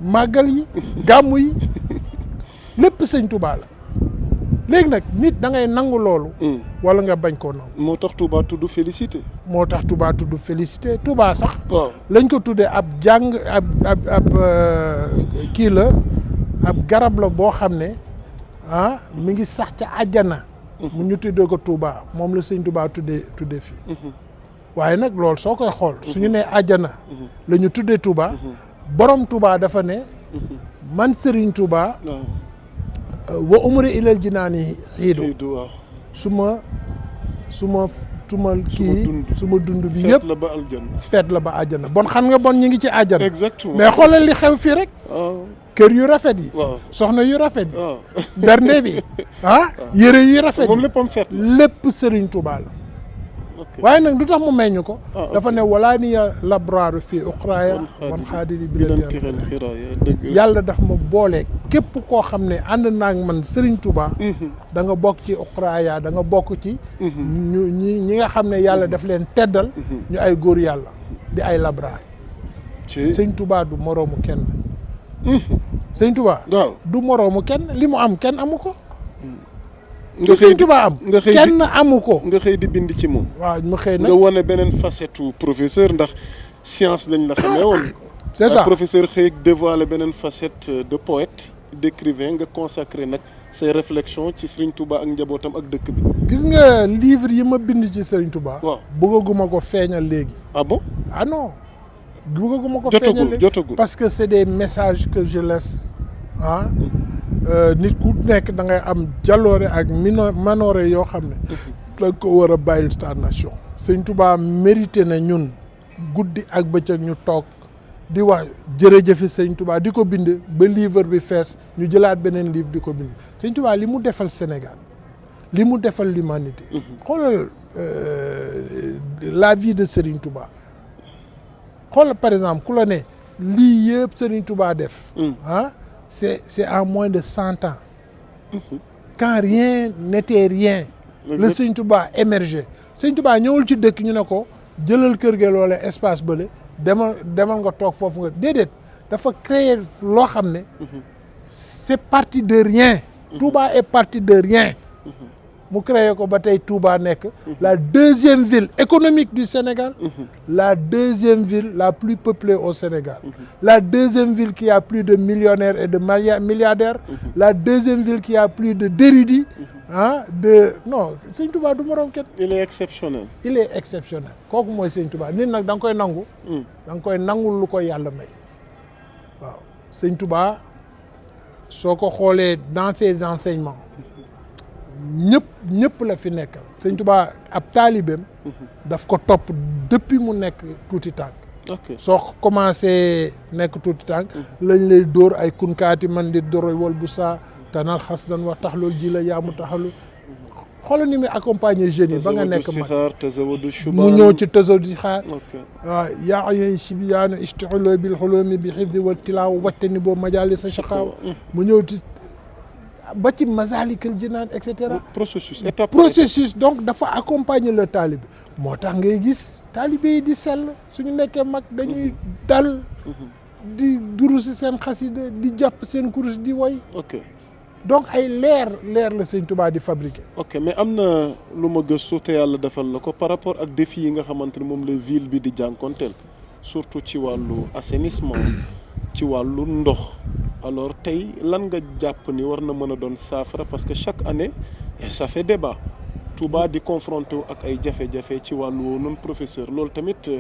màggal yi gàmmu yi lépp sëñ Touba la léegi nag nit da ngay nangu loolu wala nga bañ koo nangu moo tax Touba tudd félicité moo tax Touba tudd félicité Touba sax waaw lañ ko tuddee ab jàng ab kii la ab garab la boo xam ne mi ngi sax ca àjjana mu ñu tuddee ko Touba moom la sëñ Touba tuddee fii waaye nag loolu soo koy xool suñu nee àjjana la ñu tuddee Touba borom Touba dafa ne man Serigne Touba wa umri ilal jinaani xiidu suma dund bi yëpp feet la ba àjjana bon xam nga bon ñu ngi ci àjjana exactement mais xoolal li xew fii rek kër yu rafet yi soxna yu rafet yi bernde bi yére yu rafet yi léppam feet lépp Serigne Touba la waaye nag du tax mu meññ ko dafa ne walaa niya labraaru fii uxraaya wan xaadiri bi yàlla daf ma boole képp koo xam ne ànd naag man Serigne Touba da nga bokk ci uxraaya da nga bokk ci ñi nga xam ne yàlla daf leen teddal ñu ay góor yàlla di ay labraar Serigne Touba du moroomu kenn Serigne Touba du moroomu kenn li mu am kenn amu ko nga xëy Touba am kenn amu ko nga xëy di bind ci moom waaw mu xëy nag nga wane beneen facette professeur ndax science lañ la xamee woon c'est ça professeur xëy dévoiler beneen facette de poète d'écrivain nga consacré nag say réflexion ci Serigne Touba ak njabootam ak dëkk bi gis nga livre yi ma bind ci Serigne Touba waaw bëggaguma ko feeñal léegi ah bon ah non bëggaguma ko feeñal léegi jotagul parce que c'est des messages que je laisse nit ku nekk da ngay am jaloore ak manoore yoo xam ne da nga ko war a bàyyil sa nation Sëñ Touba mérité na ñun guddi ak bëccëg ñu toog di wax jërëjëfi Sëñ Touba di ko bind ba livre bi fees ñu jëlaat beneen livre di ko bind Sëñ Touba li mu defal Sénégal li mu defal l'humanité xoolal la vie de Serigne Touba xoolal par exemple ku la ne lii yëpp Serigne Touba def c'est en moins de 100 ans quand rien n'était rien le Sëñ Touba émergé Sëñ Touba ñëwul ci dëkk ñu ne ko jëlal kër ga loola espace bële demal nga toog foofu nga déedéet dafa créer loo xam ne c'est parti de rien Touba est parti de rien mu créé ko ba tey Touba nekk la deuxième ville économique du Sénégal la deuxième ville la plus peuplée au Sénégal la deuxième ville qui a plus de millionnaires et de milliardaires la deuxième ville qui a plus de d'érudits non Sëñ Touba du moroom kenn il est exceptionnel kooku mooy Sëñ Touba nit nag da nga koy nangu da nga koy nangul lu koy yàlla may waaw Sëñ Touba soo ko xoolee dans ses enseignements ñëpp la fi nekkal Sëñ Touba ab taalibeem daf ko topp depuis mu nekk tuuti tànk soo commencé nekk tuuti tànk lañ lay dóor ay kunkaati man di doroy wal bu saa tanal xas dan wax tax loolu ji la yaa mu taxalu xoolal ni muy accompagner jeunes yi ba nga nekk mag mu ñëw ci tazawudu sixaar waaw yaa yooyu sibiyaanu istixuloo bil xuloomi bi xifdi wa tilaaw wacte ni boo majaali sa shaqaaw mu ñëw ci ba ci Masaalikul Jinaan et cetera processus donc dafa accompagner le talibé moo tax ngay gis talibé yi di sell suñu nekkee mag dañuy dal di duru si seen xasida di jàpp seen kurus di woy donc ay leer la Sëñ Touba di fabriquer mais am na lu ma gëstu te yàlla defal la ko par rapport ak défi yi nga xamante ne moom la ville bi di jànkonteel surtout ci wàllu assainissement ci wàllu ndox alors tey lan nga jàpp ni war na mën a doon saafara parce que chaque année ça fait débat Touba di confronté wu ak ay jafe-jafe ci wàllu woowu noonu professeur loolu tamit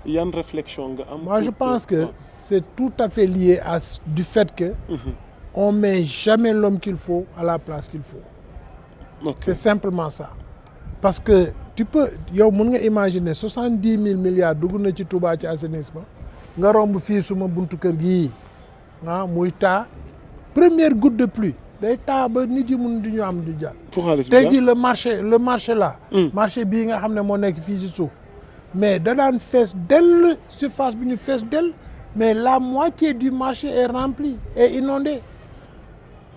yan réflexion nga am moi je pense que c'est tout à fait lié à du fait que on met jamais l'homme qu'il faut à la place qu'il faut c'est simplement ça parce que tu peux yow mën nga imaginer 70 000 milliards dugg na ci Touba ci assainissement nga romb fii suma buntu kër gii muy taa première goutte de pluie day taa ba nit yi mun di ñu am di jàll tey jii le marché là marché bii nga xam ne moo nekk fii ci suuf mais da daan fees dell surface bi ñu fees dell mais la moitié du marché est remplie et inondée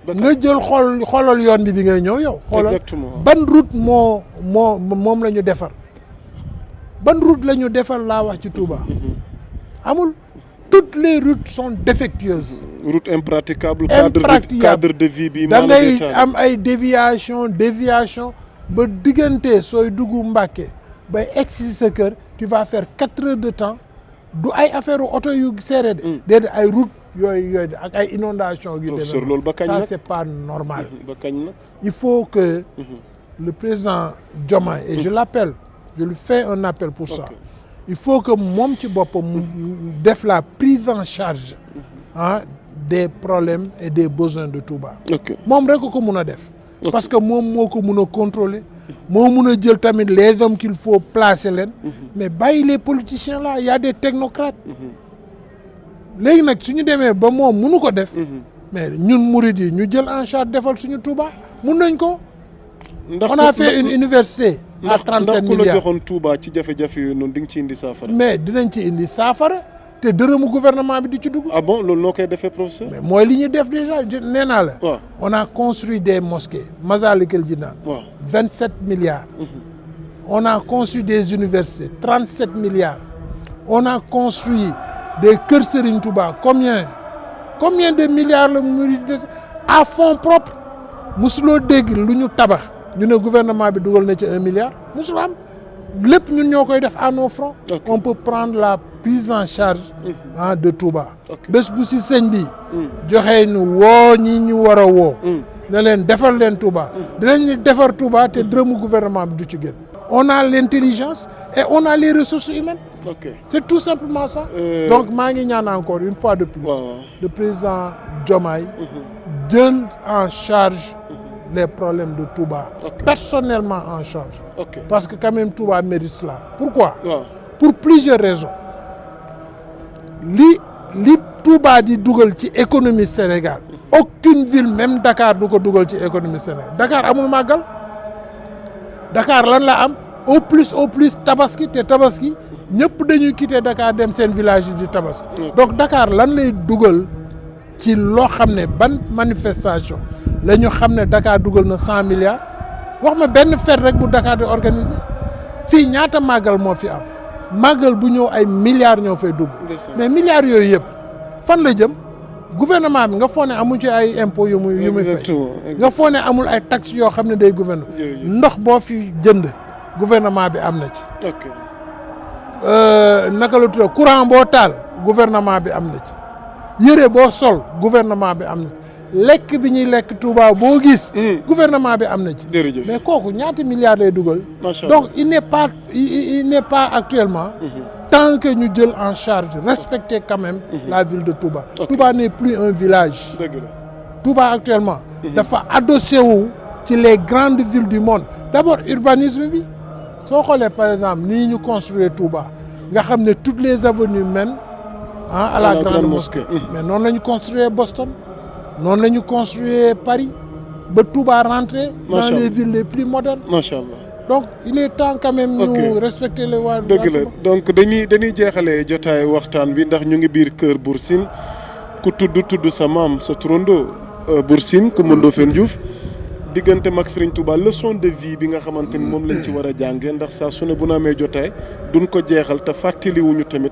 nga jël xoolal yoon bi ngay ñëw yow xoolal ban route moom la ñu defar ban route la ñu defar laa wax ci Touba amul toutes les routes sont défectueuses. route impraticable. cadre de vie bi. da ngay am ay déviation ba diggante sooy dugg Mbacké bay egsi sa kër tu vas faire 4 heures de temps du ay affaire oto yu seere de. déedéet ay route yooyu ak ay inondation yu professeur loolu ba kañ nag ça c'est pas normal. ba kañ nag. il faut que le président Diomaye et je l'appelle je lui fais un appel pour ça. il faut que moom ci boppam mu def la prise en charge des problèmes et des besoins de Touba. moom rek ko mun a def. parce que moom moo ko mun a contrôler. moo mun a jël tamit les hommes qu'il faut placer leen. mais bàyyi les politiciens là il y a des technocrates. léegi nag suñu demee ba moom munu ko def. mais ñun murid yi ñu jël en charge defal suñu Touba mun nañ ko. on a fait une université. à 37 milliards ndax ku la joxoon Touba ci jafe-jafe yooyu noonu di nga ci indi saafara. mais dinañ ci indi saafara te dërëmu gouvernement bi di ci dugg. ah bon loolu noo koy defee professeur. mais mooy li ñuy def déjà nee naa la. waaw on a construit des mosquées Massalikul Jinaan. waaw 27 milliards. on a construit des universités 37 milliards. on a construit des kër Serigne Touba combien de milliards la murid à fonds propres musuloo dégg lu ñu tabax. ñu ne gouvernement bi dugal na ci 1 milliard musul am lépp ñun ñoo koy def à nos fronts. on peut prendre la prise en charge de Touba. bés bu si sëñ bi joxee ñu woo ñi ñu war a woo. ne leen defal leen Touba. dinañ defar Touba te dërëmu gouvernement bi du ci gën. on a l'intelligence et on a les ressources humaines. c'est tout simplement ça. donc maa ngi ñaan encore une fois de plus. le président Diomaye jël en charge les problèmes de Touba. Personnellement en charge. Parce que quand même Touba mérite cela. Pourquoi? Pour plusieurs raisons. li Touba di dugal ci économie Sénégal aucune ville même Dakar du ko dugal ci économie Sénégal Dakar amul màggal Dakar lan la am au plus tabaski te tabaski ñëpp dañuy quitter Dakar dem seen village yi di tabaski. donc Dakar lan lay dugal ci loo xam ne ban manifestation la ñu xam ne Dakar dugal na 100 milliards wax ma benn fête rek bu Dakar di organiser fii ñaata màggal moo fi am màggal bu ñëw ay milliards ñoo fay dugg. mais milliards yooyu yëpp fan la jëm gouvernement bi nga foog ne amul ci ay impôts yu muy fay nga foog ne amul ay taxes yoo xam ne day gouvernement ndox boo fi jënd gouvernement bi am na ci. naka la tudd courant boo taal gouvernement bi am na ci. yére boo sol gouvernement bi am na ci lekk bi ñuy lekk Touba boo gis. gouvernement bi am na ci. mais kooku ñaata milliards lay dugal. donc il n'est pas actuellement. tant que ñu jël en charge respecter quand même. la ville de Touba. Touba n'est plus un village. Touba actuellement. dafa adossé wu ci les grandes villes du monde d'abord urbanisme bi soo xoolee par exemple nii ñu construire Touba nga xam ne toutes les avenues mènent. à la grande mosquée. mais noonu la ñu construire Boston noonu la ñu construire Paris ba Touba rentrer dans les villes les plus modernes. macha allah donc il est temps quand même ñu respecter les waa. dëgg la donc dañuy jeexalee jotaay waxtaan bi ndax ñu ngi biir kër Bour Sine ku tudd sa maam sa turando Bour Sine Coumba Ndoffène Diouf diggante mag Serigne Touba leçon de vie bi nga xamante ni moom lañ ci war a jàngee ndax saa su ne bu na amee jotaay duñ ko jeexal te fàttaliwuñu tamit.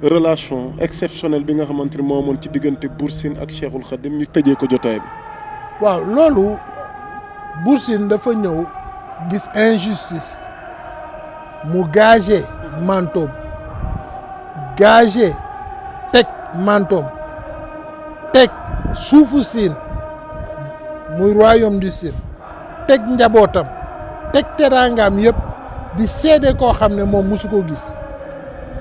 relation exceptionnelle bi nga xamante ni moo amoon ci diggante Bour Sine ak Cheikhul Khadim ñu tëjee ko jotaay bi. waaw loolu Bour Sine dafa ñëw gis injustice mu gagé mantoom teg mantoom teg suufu Sine muy royaume du Sine teg njabootam teg teraangaam yëpp di seede koo xam ne moom musu ko gis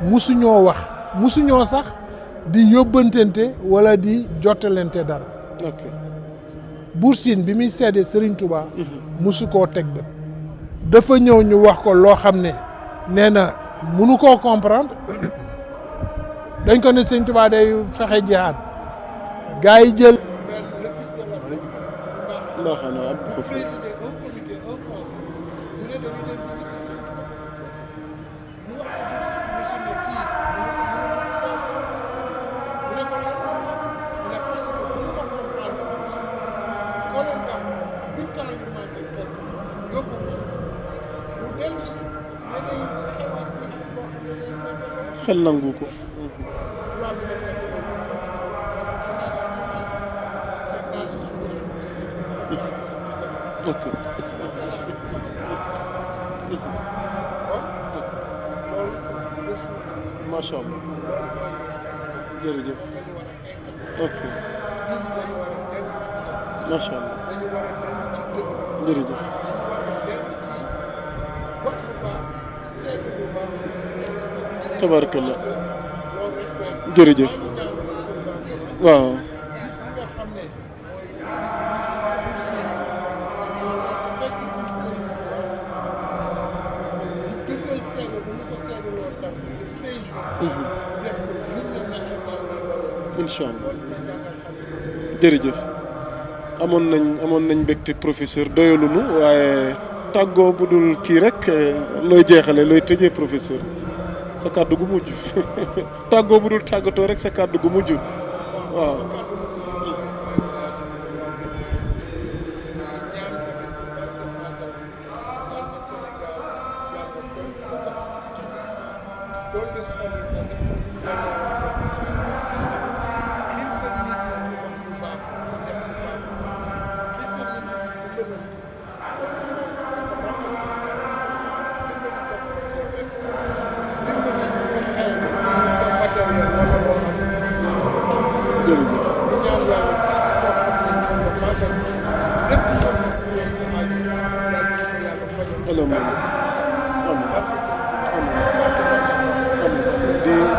musuñoo wax. musuñoo sax di yóbbantente wala di jottalante dara. Bour Sine bi muy seede Serigne Touba. musu koo teg bët. dafa ñëw ñu wax ko loo xam ne nee na munu koo comprendre dañ ko ne Serigne Touba day fexe jihaad gars yi jël. le fils de l'État présider un comité un conseil ñu ne dañu dem visiter Serigne Touba ñu wax ko Bour Sine ne kii. xel nangu ko. ok macha allah jërëjëf ok macha allah jërëjëf tabarakallah jërëjëf waaw incha allah jërëjëf amoon nañ mbégte professeur doyalunu waaye tàggoo bu dul kii rek looy jeexale looy tëjee professeur sa kàddu gu mujj tàggoo bu dul tàggatoo rek sa kàddu gu mujj waaw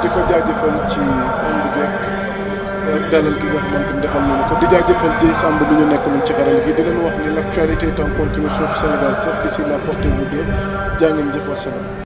di ko jaajëfal ci ànd geek dalal gi nga xamante ni defal nañu ko di jaajëfal Dieye Samb bi ñu nekk nañ ci xaral gi di leen wax ni l'actualité est en continu sur Sénégal 7 d'ici là portez-vous bien jaa ngeen jëf wasalaam